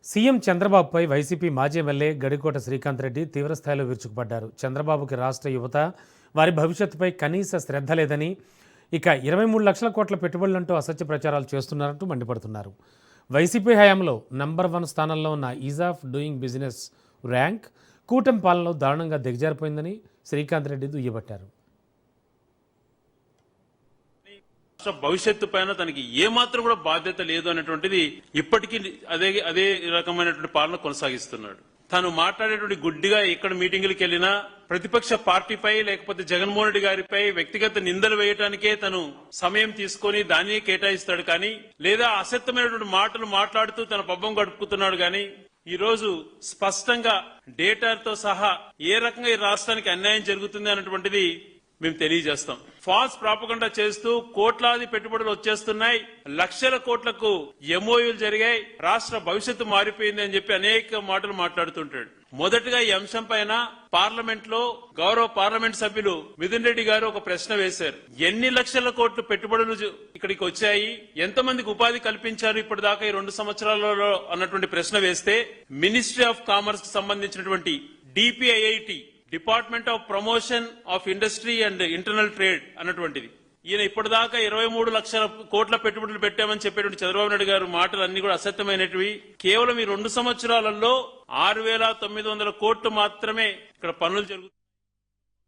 CM చంద్రబాబుపై YCP మాజీ MLA Gadikota Srikanth Reddy తీవ్రస్థాయిలో విరుచుకుపడ్డారు. చంద్రబాబుకి రాష్ట్ర యువత, వారి భవిష్యత్తుపై కనీస శ్రద్ధ లేదని, ఇక 23 లక్షల కోట్ల పెట్టుబడులంటూ అసత్య ప్రచారాలు చేస్తున్నారంటూ మండిపడుతున్నారు. వైసీపీ హయాంలో నంబర్ 1 స్థానంలో ఉన్న is of doing business rank కూటమి పాలనలో దారుణంగా దిగజారిపోయిందని శ్రీకాంత్ రెడ్డి దుయ్యబట్టారు. భవిష్యత్తు పైన తనకి ఏమాత్రం కూడా బాధ్యత లేదు అనేటువంటిది ఇప్పటికీ అదే రకమైనటువంటి పాలన కొనసాగిస్తున్నాడు. తాను మాట్లాడేటువంటి గుడ్డిగా ఎక్కడ మీటింగులకు వెళ్లినా ప్రతిపక్ష పార్టీపై లేకపోతే జగన్మోహన్ రెడ్డి గారిపై వ్యక్తిగత నిందలు వేయడానికే తను సమయం తీసుకొని దాన్ని కేటాయిస్తాడు కానీ, లేదా అసత్యమైనటువంటి మాటలు మాట్లాడుతూ తన పబ్బం గడుపుతున్నాడు కానీ, ఈ రోజు స్పష్టంగా డేటాతో సహా ఏ రకంగా ఈ రాష్ట్రానికి అన్యాయం జరుగుతుంది అన్నటువంటిది మేము తెలియజేస్తాం. ఫాల్స్ ప్రాపగండా చేస్తూ కోట్లాది పెట్టుబడులు వచ్చేస్తున్నాయి, లక్షల కోట్లకు ఎంఓయూలు జరిగాయి, రాష్ట్ర భవిష్యత్తు మారిపోయింది అని చెప్పి అనేక మాటలు మాట్లాడుతుంటాడు. మొదటగా ఈ అంశం పైన పార్లమెంట్ లో గౌరవ పార్లమెంట్ సభ్యులు మిథున్ రెడ్డి గారు ఒక ప్రశ్న వేశారు. ఎన్ని లక్షల కోట్లు పెట్టుబడులు ఇక్కడికి వచ్చాయి, ఎంతమందికి ఉపాధి కల్పించారు ఇప్పటిదాకా ఈ 2 సంవత్సరాలలో అన్నటువంటి ప్రశ్న వేస్తే, మినిస్ట్రీ ఆఫ్ కామర్స్ కు సంబంధించినటువంటి DPIIT, department of promotion of industry and internal trade అన్నటువంటిది, ఈయన ఇప్పటిదాకా 23 లక్షల కోట్ల పెట్టుబడులు పెట్టామని చెప్పేటువంటి చంద్రబాబు నాయుడు గారు మాటలు అన్ని కూడా అసత్యమైనటివి. కేవలం ఈ 2 సంవత్సరాలలో 6,900 కోట్లు మాత్రమే ఇక్కడ పనులు జరుగుతాయి.